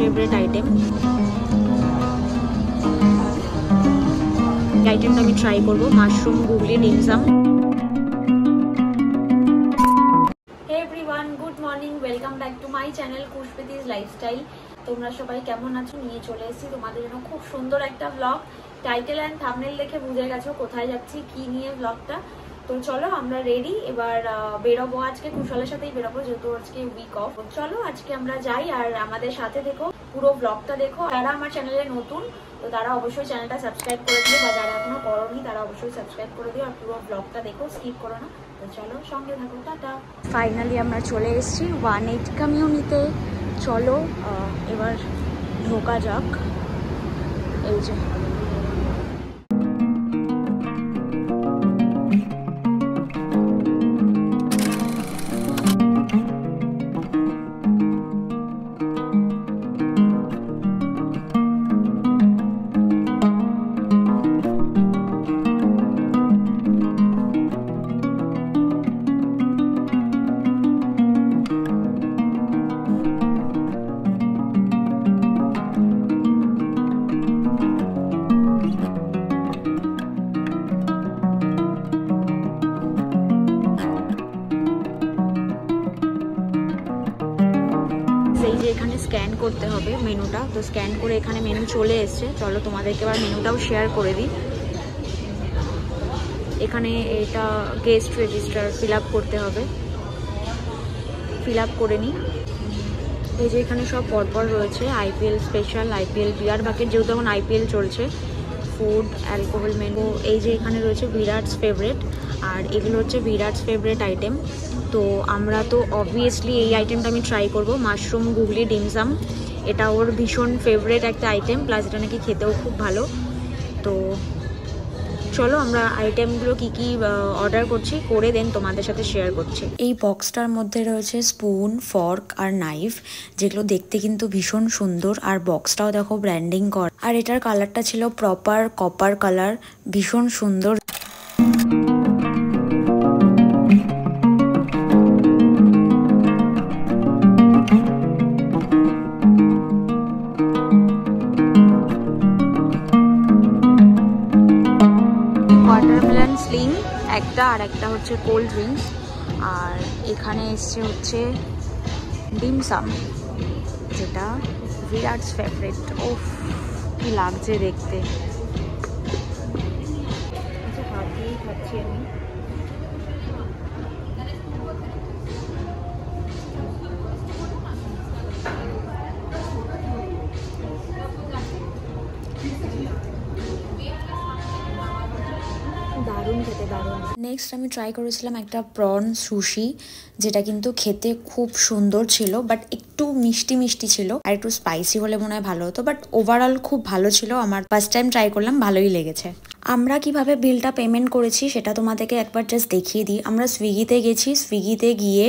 Favourite item. আইটেমটা আমি try করব, মাশরুম গুগলি dim sum. Hey everyone, good morning, welcome back to my channel Khushpreet's lifestyle. তোমরা সবাই কেমন আছো? নিয়ে চলে এসেছি তোমাদের জন্য খুব সুন্দর একটা ব্লগ। টাইটেল অ্যান্ড থাম্বনেল দেখে বুঝে গেছো কোথায় যাচ্ছি, কি নিয়ে ব্লগটা। তো চলো আমরা রেডি, এবার বেরোবো। আজকে কুশলের সাথেই বেরোবো, যেহেতু আজকে উইক অফ। চলো আজকে আমরা যাই, আর আমাদের সাথে দেখো, পুরো ব্লগটা দেখো। যারা আমার চ্যানেলে নতুন তো তারা অবশ্যই চ্যানেলটা সাবস্ক্রাইব করে দিও, বা যারা এখনো করোনি তারা অবশ্যই সাবস্ক্রাইব করে দিও, আর পুরো ব্লগটা দেখো, স্কিপ করো না। তো চলো সঙ্গে থাকো, টাটা। ফাইনালি আমরা চলে এসেছি 18 কমিউনিতে। চলো এবার ঢোকা যাক। এই যে এখানে স্ক্যান করতে হবে মেনুটা, তো স্ক্যান করে এখানে মেনু চলে এসছে। চলো তোমাদেরকে এবার মেনুটাও শেয়ার করে দিই। এখানে এটা গেস্ট রেজিস্টার ফিল আপ করতে হবে, ফিল আপ করে নিই। এই যে এখানে সব পরপর রয়েছে, আইপিএল স্পেশাল, আইপিএল বিয়ার বাকেট, যেহেতু এখন আইপিএল চলছে, ফুড, অ্যালকোহল মেনু। এই যে এখানে রয়েছে বিরাটস ফেভারেট, আর এগুলো হচ্ছে বিরাটস ফেভারেট আইটেম। তো আমরা তো অবভিয়াসলি এই আইটেমটা আমি ট্রাই করব, মাশরুম গুগলি ডিমসাম। এটা ওর ভীষণ ফেভারেট একটা আইটেম, প্লাস এটা নাকি খেতেও খুব ভালো। তো চলো আমরা আইটেমগুলো কি কি অর্ডার করছি, করে দেন তোমাদের সাথে শেয়ার করছি। এই বক্সটার মধ্যে রয়েছে স্পুন, ফর্ক আর নাইফ, যেগুলো দেখতে কিন্তু ভীষণ সুন্দর। আর বক্সটাও দেখো ব্র্যান্ডিং কর, আর এটার কালারটা ছিল প্রপার কপার কালার, ভীষণ সুন্দর। ওয়াটারমেলন স্লিং একটা, আর একটা হচ্ছে কোল্ড ড্রিঙ্কস। আর এখানে এসছে হচ্ছে ডিমসাম, যেটা বিরাটস ফেভারিট। ওফ কি লাগছে দেখতে, হাত দিয়েই খাচ্ছি আমি। দারুণ খেতে, দারুণ। নেক্সট আমি ট্রাই করেছিলাম একটা প্রন সুশি, যেটা কিন্তু খেতে খুব সুন্দর ছিল, বাট একটু মিষ্টি মিষ্টি ছিল, আর একটু স্পাইসি হলে মনে হয় ভালো হতো। বাট ওভারঅল খুব ভালো ছিল, আমার ফার্স্ট টাইম ট্রাই করলাম, ভালোই লেগেছে। আমরা কিভাবে বিলটা পেমেন্ট করেছি সেটা তোমাদেরকে একবার জাস্ট দেখিয়ে দিই। আমরা সুইগিতে গেছি, সুইগিতে গিয়ে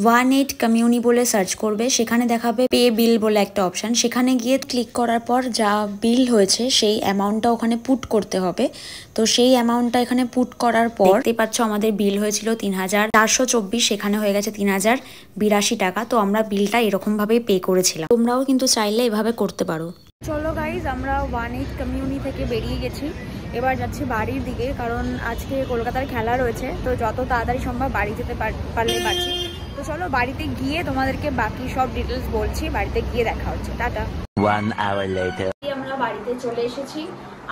18 কমিউনি বলে সার্চ করবে, সেখানে দেখাবে পে বিল বলে একটা অপশান। সেখানে গিয়ে ক্লিক করার পর যা বিল হয়েছে সেই অ্যামাউন্টটা ওখানে পুট করতে হবে। তো সেই অ্যামাউন্টটা এখানে পুট করার পর দেখতে পাচ্ছ আমাদের বিল হয়েছিল 3424, সেখানে হয়ে গেছে 3082 টাকা। তো আমরা বিলটা এরকম ভাবে পে করেছিলাম, তোমরাও কিন্তু চাইলে এভাবে করতে পারো। চলো গাইজ, আমরা 18 কমিউনি থেকে বেরিয়ে গেছি, এবার যাচ্ছি বাড়ির দিকে, কারণ আজকে কলকাতার খেলা রয়েছে। তো যত তাড়াতাড়ি সম্ভব বাড়ি যেতে পারলে পারছি। তো চলো বাড়িতে গিয়ে তোমাদেরকে বাকি সব ডিটেলস বলছি, বাড়িতে গিয়ে দেখা হচ্ছে, টাটা। 1 hour later আমরা বাড়িতে চলে এসেছি,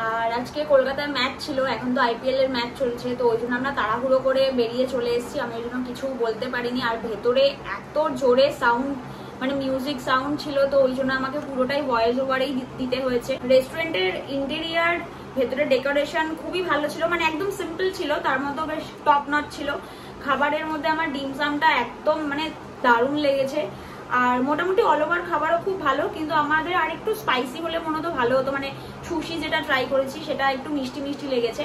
আর আজকে কলকাতায় ম্যাচ ছিল, এখন তো আইপিএল এর ম্যাচ চলছে, তো ওই জন্য আমরা তাড়াহুড়ো করে বেরিয়ে চলে এসেছি। আমি ওই জন্য কিছু বলতে পারিনি, আর ভেতরে এত জোরে সাউন্ড, মানে মিউজিক সাউন্ড ছিল, তো ওই জন্য আমাকে পুরোটাই ভয়েস ওভারেই দিতে হয়েছে। রেস্টুরেন্টের ইন্টেরিয়ার, ভেতরে ডেকোরেশন খুবই ভালো ছিল, মানে একদম সিম্পল ছিল, তার মতো বেশ টপ নট ছিল। খাবারের মধ্যে আমার ডিমসামটা একদম মানে দারুণ লেগেছে, আর মোটামুটি অল ওভার খাবারও খুব ভালো, কিন্তু আমাদের আর একটু স্পাইসি হলে মনে হতো ভালো হতো। মানে সুশি যেটা ট্রাই করেছি সেটা একটু মিষ্টি মিষ্টি লেগেছে,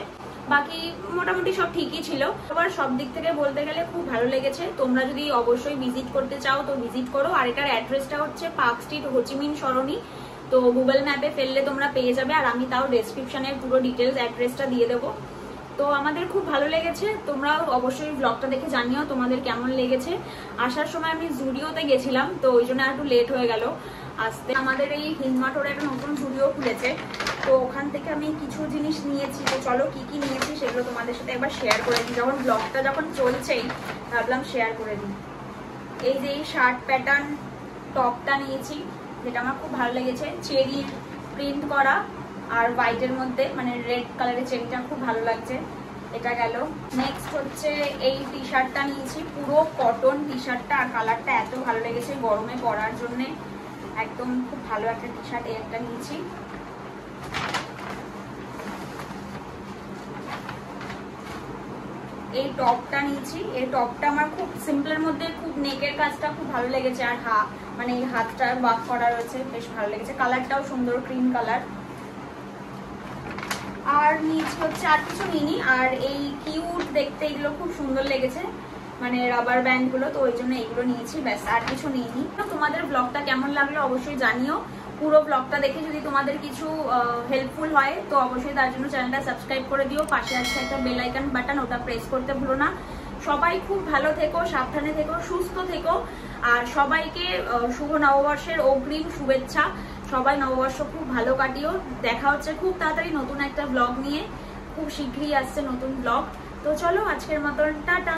বাকি মোটামুটি সব ঠিকই ছিল। এবার সব দিক থেকে বলতে গেলে খুব ভালো লেগেছে। তোমরা যদি অবশ্যই ভিজিট করতে চাও তো ভিজিট করো। আর এটার অ্যাড্রেসটা হচ্ছে পার্ক স্ট্রিট, হোচিমিন সরণি। তো গুগল ম্যাপে ফেললে তোমরা পেয়ে যাবে, আর আমি তাও ডেসক্রিপশনে পুরো ডিটেলস অ্যাড্রেসটা দিয়ে দেবো। তো আমাদের খুব ভালো লেগেছে, তোমরাও অবশ্যই ব্লগটা দেখে জানিও তোমাদের কেমন লেগেছে। আসার সময় আমি জুডিওতে গেছিলাম, তো ওই জন্য একটু লেট হয়ে গেল। আসতে। আমাদের এই হিন্দমাটোরে একটা নতুন জুডিও খুলেছে, তো ওখান থেকে আমি কিছু জিনিস নিয়েছি। তো চলো কি কি নিয়েছি সেগুলো তোমাদের সাথে একবার শেয়ার করে দিই। যখন ব্লগটা যখন চলছেই ভাবলাম শেয়ার করে দিই। এই যে এই শার্ট প্যাটার্ন টপটা নিয়েছি, যেটা আমার খুব ভালো লেগেছে, চেরি প্রিন্ট করা আর হোয়াইটের মধ্যে মানে রেড কালারের চেরিটা খুব ভালো লাগছে, এটা গেল। নেক্সট হচ্ছে এই টি শার্টটা নিয়েছি, পুরো কটন টি শার্টটা, আর কালারটা এত ভালো লেগেছে গরমে পরার জন্য, একদম খুব ভালো একটা টি শার্ট, এই একটা নিয়েছি। এই টপটা নিয়েছি, এই টপটা আমার খুব সিম্পলের মধ্যে, খুব নেকের কাজটা খুব ভালো লেগেছে, আর মানে এই হাতটা ওয়ার্ক করা রয়েছে, বেশ ভালো লেগেছে, কালারটাও সুন্দর ক্রিম কালার। আর নিচে হচ্ছে আর কিছু নিইনি, আর এই কিউট দেখতে এগুলো খুব সুন্দর লেগেছে, মানে রাবার ব্যান্ড গুলো, তো ওই জন্য এইগুলো নিয়েছি, ব্যাস আর কিছু নিইনি। তোমাদের ব্লগটা কেমন লাগলো অবশ্যই জানিও। পুরো ব্লগটা দেখে যদি তোমাদের কিছু হেল্পফুল হয় তো অবশ্যই তার জন্য চ্যানেলটা সাবস্ক্রাইব করে দিও। পাশে আছে একটা বেল আইকন বাটন, ওটা প্রেস করতে ভুলো না। সবাই খুব ভালো থেকো, সাবধানে থেকো, সুস্থ থেকো, আর সবাইকে শুভ নববর্ষের অগ্রিম শুভেচ্ছা। সবাই নববর্ষ খুব ভালো কাটিও। দেখা হচ্ছে খুব তাড়াতাড়ি নতুন একটা ব্লগ নিয়ে, খুব শীঘ্রই আসছে নতুন ব্লগ। তো চলো আজকের মতন টাটা।